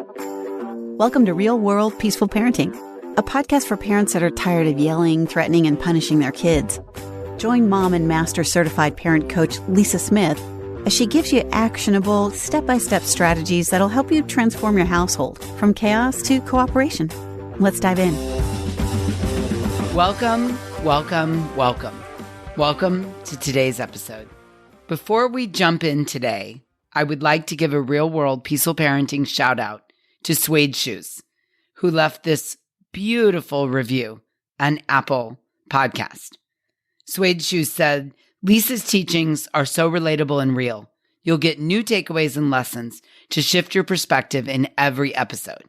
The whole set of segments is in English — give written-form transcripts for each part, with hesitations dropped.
Welcome to Real World Peaceful Parenting, a podcast for parents that are tired of yelling, threatening, and punishing their kids. Join mom and master certified parent coach Lisa Smith as she gives you actionable, step-by-step strategies that'll help you transform your household from chaos to cooperation. Let's dive in. Welcome to today's episode. Before we jump in today, I would like to give a Real World Peaceful Parenting shout out to Suede Shoes, who left this beautiful review on Apple Podcast. Suede Shoes said, Lisa's teachings are so relatable and real. You'll get new takeaways and lessons to shift your perspective in every episode.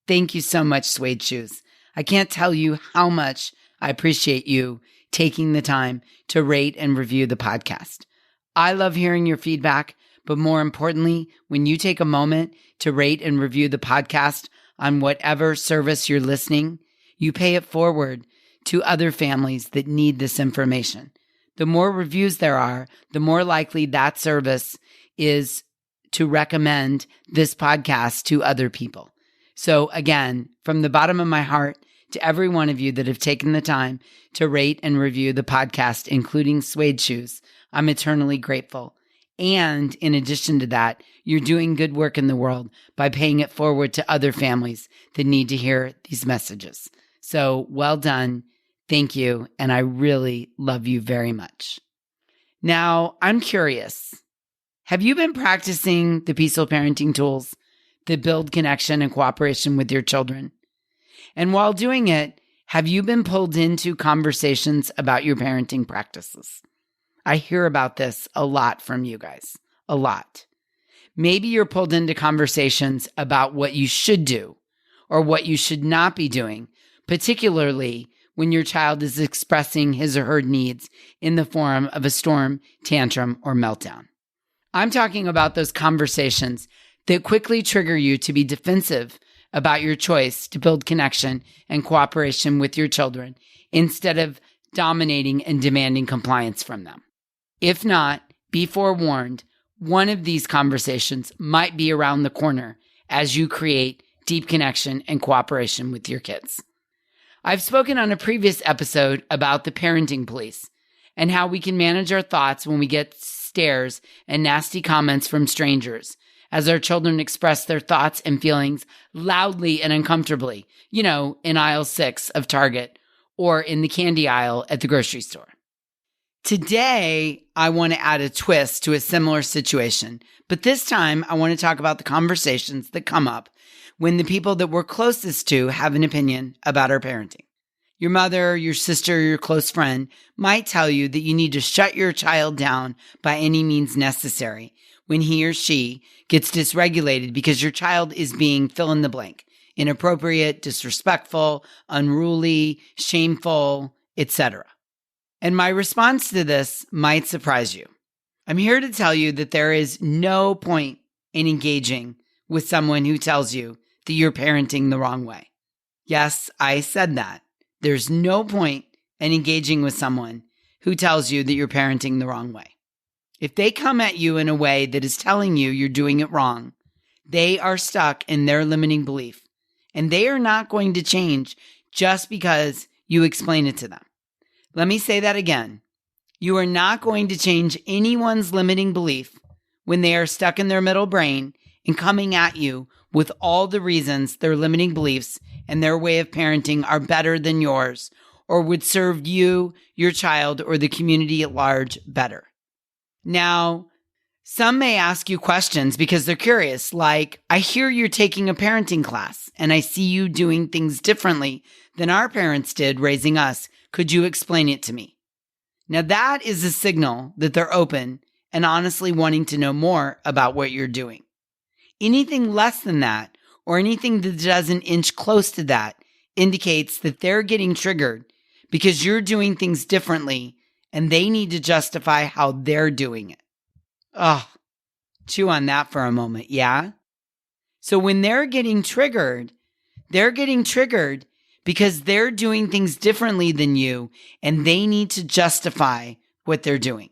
Thank you so much, Suede Shoes. I can't tell you how much I appreciate you taking the time to rate and review the podcast. I love hearing your feedback, but more importantly, when you take a moment to rate and review the podcast on whatever service you're listening, you pay it forward to other families that need this information. The more reviews there are, the more likely that service is to recommend this podcast to other people. So again, from the bottom of my heart, to every one of you that have taken the time to rate and review the podcast, including Suede Shoes, I'm eternally grateful. And in addition to that, you're doing good work in the world by paying it forward to other families that need to hear these messages. So well done. Thank you. And I really love you very much. Now, I'm curious. Have you been practicing the peaceful parenting tools that build connection and cooperation with your children? And while doing it, have you been pulled into conversations about your parenting practices? I hear about this a lot from you guys, a lot. Maybe you're pulled into conversations about what you should do or what you should not be doing, particularly when your child is expressing his or her needs in the form of a storm, tantrum, or meltdown. I'm talking about those conversations that quickly trigger you to be defensive about your choice to build connection and cooperation with your children instead of dominating and demanding compliance from them. If not, be forewarned, one of these conversations might be around the corner as you create deep connection and cooperation with your kids. I've spoken on a previous episode about the parenting police and how we can manage our thoughts when we get stares and nasty comments from strangers as our children express their thoughts and feelings loudly and uncomfortably, in aisle 6 of Target or in the candy aisle at the grocery store. Today, I want to add a twist to a similar situation, but this time I want to talk about the conversations that come up when the people that we're closest to have an opinion about our parenting. Your mother, your sister, your close friend might tell you that you need to shut your child down by any means necessary when he or she gets dysregulated because your child is being fill in the blank, inappropriate, disrespectful, unruly, shameful, etc. And my response to this might surprise you. I'm here to tell you that there is no point in engaging with someone who tells you that you're parenting the wrong way. Yes, I said that. There's no point in engaging with someone who tells you that you're parenting the wrong way. If they come at you in a way that is telling you you're doing it wrong, they are stuck in their limiting belief, and they are not going to change just because you explain it to them. Let me say that again. You are not going to change anyone's limiting belief when they are stuck in their middle brain and coming at you with all the reasons their limiting beliefs and their way of parenting are better than yours or would serve you, your child, or the community at large better. Now, some may ask you questions because they're curious, like, I hear you're taking a parenting class and I see you doing things differently than our parents did raising us. Could you explain it to me? Now that is a signal that they're open and honestly wanting to know more about what you're doing. Anything less than that, or anything that doesn't inch close to that, indicates that they're getting triggered because you're doing things differently and they need to justify how they're doing it. Oh, chew on that for a moment, yeah? So when they're getting triggered because they're doing things differently than you and they need to justify what they're doing.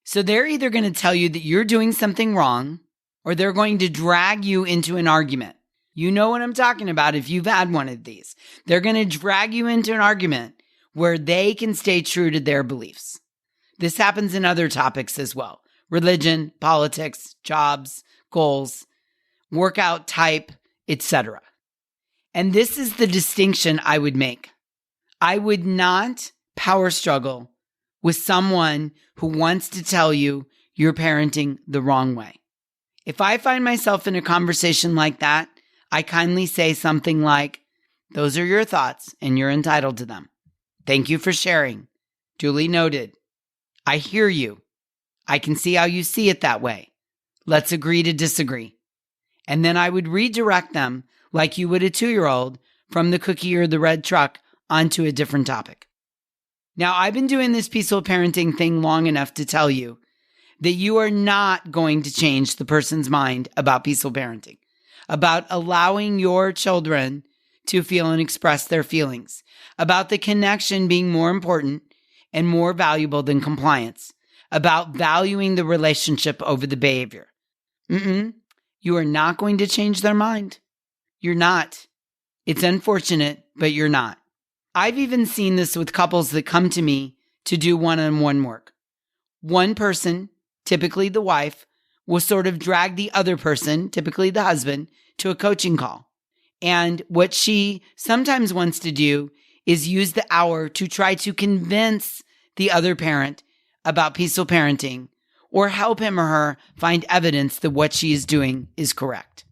So they're either going to tell you that you're doing something wrong or they're going to drag you into an argument You know what I'm talking about if you've had one of these. They're going to drag you into an argument where they can stay true to their beliefs. This happens in other topics as well. Religion, politics, jobs, goals, workout type, etc. And this is the distinction I would make. I would not power struggle with someone who wants to tell you you're parenting the wrong way. If I find myself in a conversation like that, I kindly say something like, those are your thoughts and you're entitled to them. Thank you for sharing. Duly noted. I hear you. I can see how you see it that way. Let's agree to disagree. And then I would redirect them like you would a 2-year-old from the cookie or the red truck onto a different topic. Now, I've been doing this peaceful parenting thing long enough to tell you that you are not going to change the person's mind about peaceful parenting, about allowing your children to feel and express their feelings, about the connection being more important and more valuable than compliance, about valuing the relationship over the behavior. You are not going to change their mind. You're not. It's unfortunate, but you're not. I've even seen this with couples that come to me to do one-on-one work. One person, typically the wife, will sort of drag the other person, typically the husband, to a coaching call. And what she sometimes wants to do is use the hour to try to convince the other parent about peaceful parenting or help him or her find evidence that what she is doing is correct.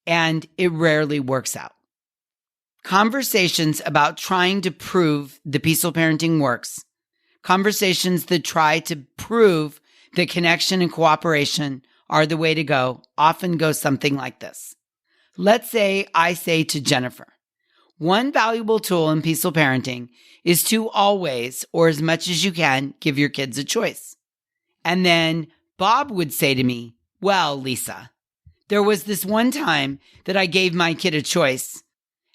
And it rarely works out. Conversations about trying to prove the peaceful parenting works, conversations that try to prove that connection and cooperation are the way to go, often go something like this. Let's say I say to Jennifer, one valuable tool in peaceful parenting is to always, or as much as you can, give your kids a choice. And then Bob would say to me, well, Lisa, there was this one time that I gave my kid a choice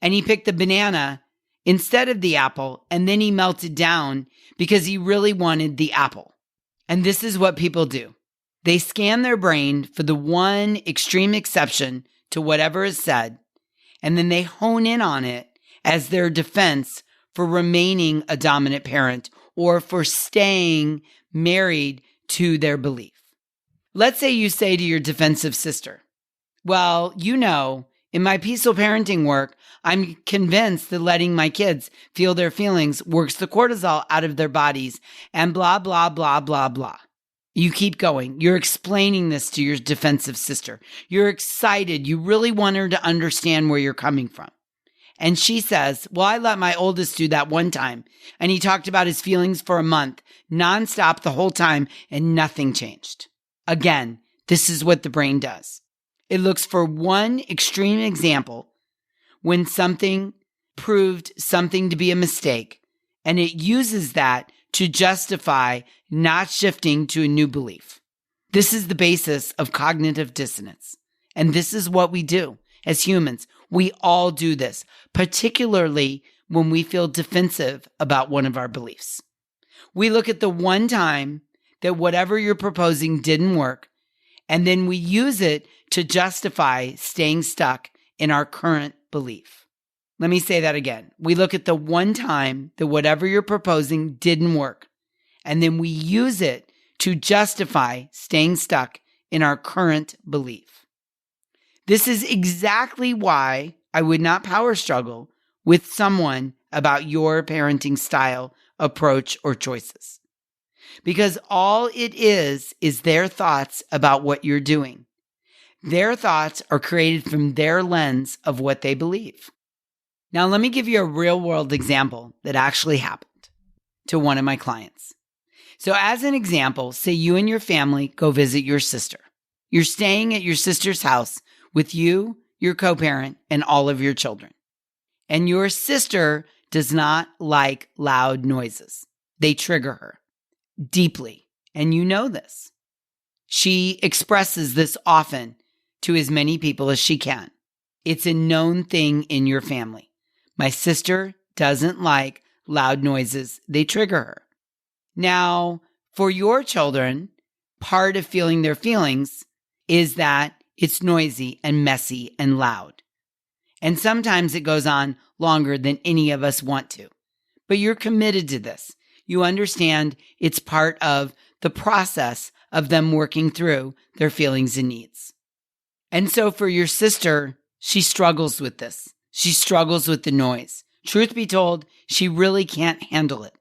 and he picked the banana instead of the apple, and then he melted down because he really wanted the apple. And this is what people do. They scan their brain for the one extreme exception to whatever is said, and then they hone in on it as their defense for remaining a dominant parent or for staying married to their belief. Let's say you say to your defensive sister, well, you know, in my peaceful parenting work, I'm convinced that letting my kids feel their feelings works the cortisol out of their bodies and blah, blah, blah, blah, blah. You keep going. You're explaining this to your defensive sister. You're excited. You really want her to understand where you're coming from. And she says, well, I let my oldest do that one time, and he talked about his feelings for a month, nonstop the whole time, and nothing changed. Again, this is what the brain does. It looks for one extreme example when something proved something to be a mistake, and it uses that to justify not shifting to a new belief. This is the basis of cognitive dissonance. And this is what we do as humans. We all do this, particularly when we feel defensive about one of our beliefs. We look at the one time that whatever you're proposing didn't work, and then we use it to justify staying stuck in our current belief. Let me say that again. We look at the one time that whatever you're proposing didn't work, and then we use it to justify staying stuck in our current belief. This is exactly why I would not power struggle with someone about your parenting style, approach, or choices. Because all it is their thoughts about what you're doing. Their thoughts are created from their lens of what they believe. Now, let me give you a real-world example that actually happened to one of my clients. So as an example, say you and your family go visit your sister. You're staying at your sister's house with you, your co-parent, and all of your children. And your sister does not like loud noises. They trigger her deeply, and you know this. She expresses this often to as many people as she can. It's a known thing in your family. My sister doesn't like loud noises. They trigger her. Now, for your children, part of feeling their feelings is that it's noisy and messy and loud. And sometimes it goes on longer than any of us want to. But you're committed to this. You understand it's part of the process of them working through their feelings and needs. And so for your sister, she struggles with this. She struggles with the noise. Truth be told, she really can't handle it.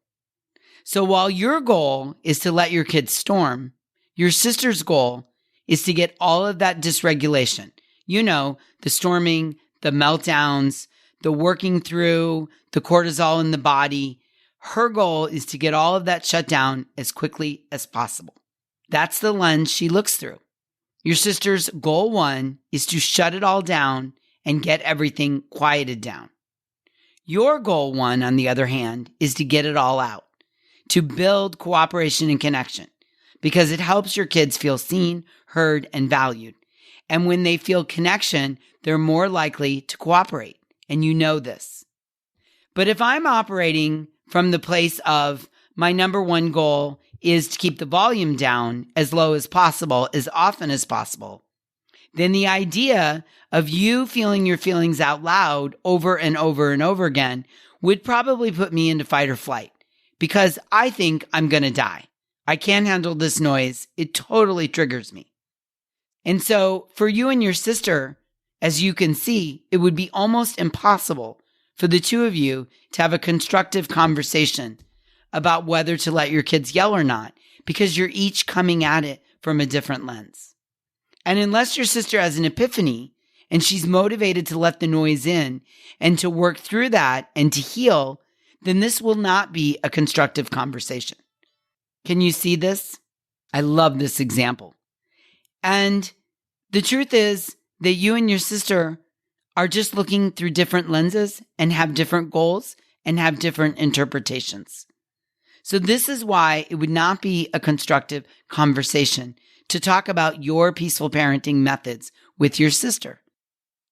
So while your goal is to let your kids storm, your sister's goal is to get all of that dysregulation. You know, the storming, the meltdowns, the working through, the cortisol in the body. Her goal is to get all of that shut down as quickly as possible. That's the lens she looks through. Your sister's goal 1 is to shut it all down and get everything quieted down. Your goal 1, on the other hand, is to get it all out, to build cooperation and connection, because it helps your kids feel seen, heard, and valued. And when they feel connection, they're more likely to cooperate. And you know this. But if I'm operating from the place of my number 1 goal is to keep the volume down as low as possible, as often as possible, then the idea of you feeling your feelings out loud over and over and over again would probably put me into fight or flight, because I think I'm going to die. I can't handle this noise. It totally triggers me. And so for you and your sister, as you can see, it would be almost impossible for the two of you to have a constructive conversation about whether to let your kids yell or not, because you're each coming at it from a different lens. And unless your sister has an epiphany and she's motivated to let the noise in and to work through that and to heal, then this will not be a constructive conversation. Can you see this? I love this example. And the truth is that you and your sister are just looking through different lenses and have different goals and have different interpretations. So this is why it would not be a constructive conversation to talk about your peaceful parenting methods with your sister.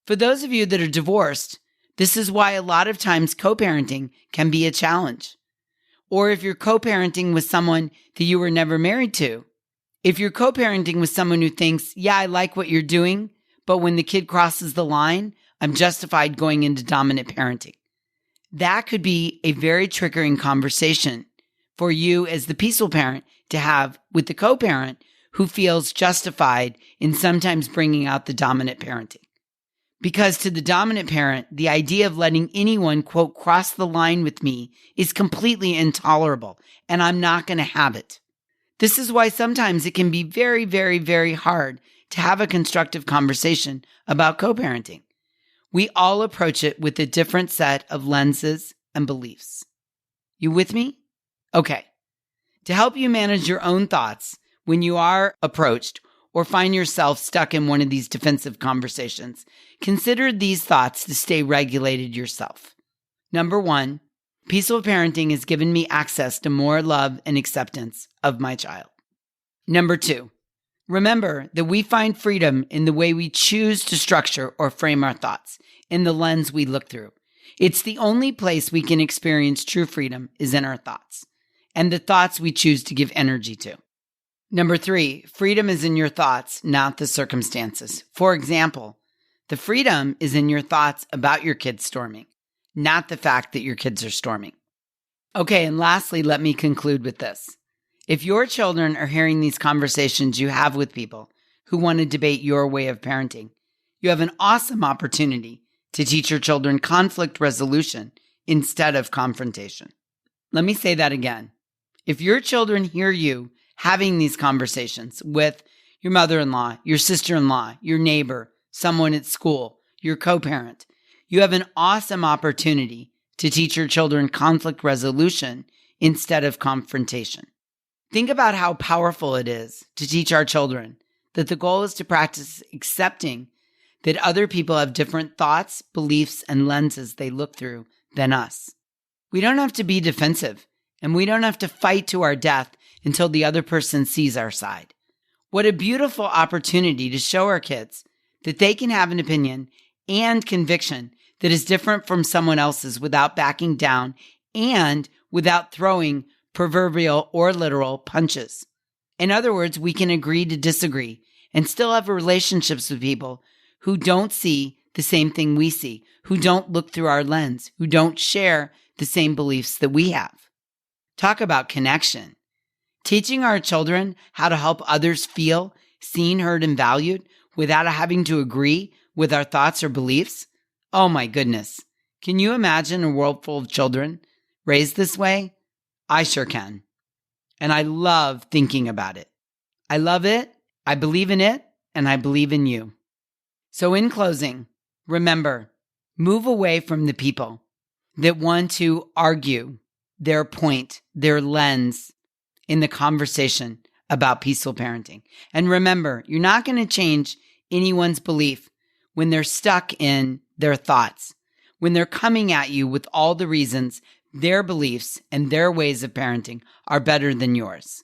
For those of you that are divorced, this is why a lot of times co-parenting can be a challenge. Or if you're co-parenting with someone that you were never married to, if you're co-parenting with someone who thinks, yeah, I like what you're doing, but when the kid crosses the line, I'm justified going into dominant parenting. That could be a very triggering conversation for you as the peaceful parent to have with the co-parent who feels justified in sometimes bringing out the dominant parenting. Because to the dominant parent, the idea of letting anyone, quote, cross the line with me is completely intolerable, and I'm not going to have it. This is why sometimes it can be very, very, very hard to have a constructive conversation about co-parenting. We all approach it with a different set of lenses and beliefs. You with me? Okay. To help you manage your own thoughts when you are approached or find yourself stuck in one of these defensive conversations, consider these thoughts to stay regulated yourself. Number 1, peaceful parenting has given me access to more love and acceptance of my child. Number 2, remember that we find freedom in the way we choose to structure or frame our thoughts, in the lens we look through. It's the only place we can experience true freedom is in our thoughts, and the thoughts we choose to give energy to. Number 3, freedom is in your thoughts, not the circumstances. For example, the freedom is in your thoughts about your kids storming, not the fact that your kids are storming. Okay, and lastly, let me conclude with this. If your children are hearing these conversations you have with people who want to debate your way of parenting, you have an awesome opportunity to teach your children conflict resolution instead of confrontation. Let me say that again. If your children hear you having these conversations with your mother-in-law, your sister-in-law, your neighbor, someone at school, your co-parent, you have an awesome opportunity to teach your children conflict resolution instead of confrontation. Think about how powerful it is to teach our children that the goal is to practice accepting that other people have different thoughts, beliefs, and lenses they look through than us. We don't have to be defensive, and we don't have to fight to our death until the other person sees our side. What a beautiful opportunity to show our kids that they can have an opinion and conviction that is different from someone else's without backing down and without throwing proverbial or literal punches. In other words, we can agree to disagree and still have relationships with people who don't see the same thing we see, who don't look through our lens, who don't share the same beliefs that we have. Talk about connection. Teaching our children how to help others feel seen, heard, and valued without having to agree with our thoughts or beliefs. Oh my goodness. Can you imagine a world full of children raised this way? I sure can. And I love thinking about it. I love it, I believe in it, and I believe in you. So in closing, remember, move away from the people that want to argue their point, their lens in the conversation about peaceful parenting. And remember, you're not going to change anyone's belief when they're stuck in their thoughts, when they're coming at you with all the reasons their beliefs and their ways of parenting are better than yours.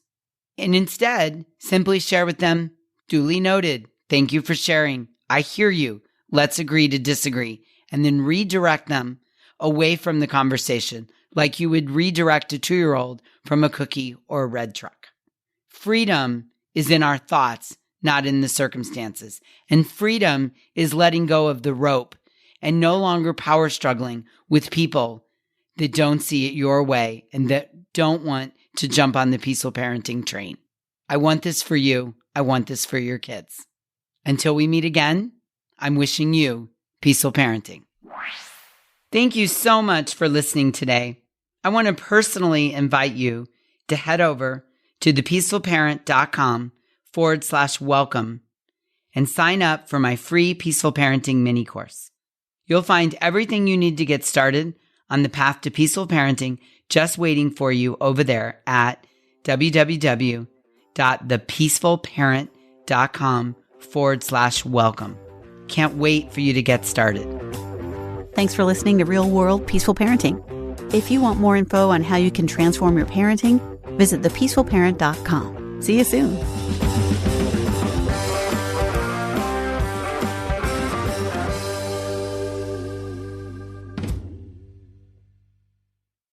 And instead, simply share with them, duly noted, thank you for sharing, I hear you, let's agree to disagree, and then redirect them away from the conversation like you would redirect a 2-year-old from a cookie or a red truck. Freedom is in our thoughts, not in the circumstances. And freedom is letting go of the rope and no longer power struggling with people that don't see it your way and that don't want to jump on the peaceful parenting train. I want this for you. I want this for your kids. Until we meet again, I'm wishing you peaceful parenting. Thank you so much for listening today. I want to personally invite you to head over to thepeacefulparent.com/welcome and sign up for my free Peaceful Parenting mini course. You'll find everything you need to get started on the path to peaceful parenting just waiting for you over there at www.thepeacefulparent.com/welcome. Can't wait for you to get started. Thanks for listening to Real World Peaceful Parenting. If you want more info on how you can transform your parenting, visit thepeacefulparent.com. See you soon.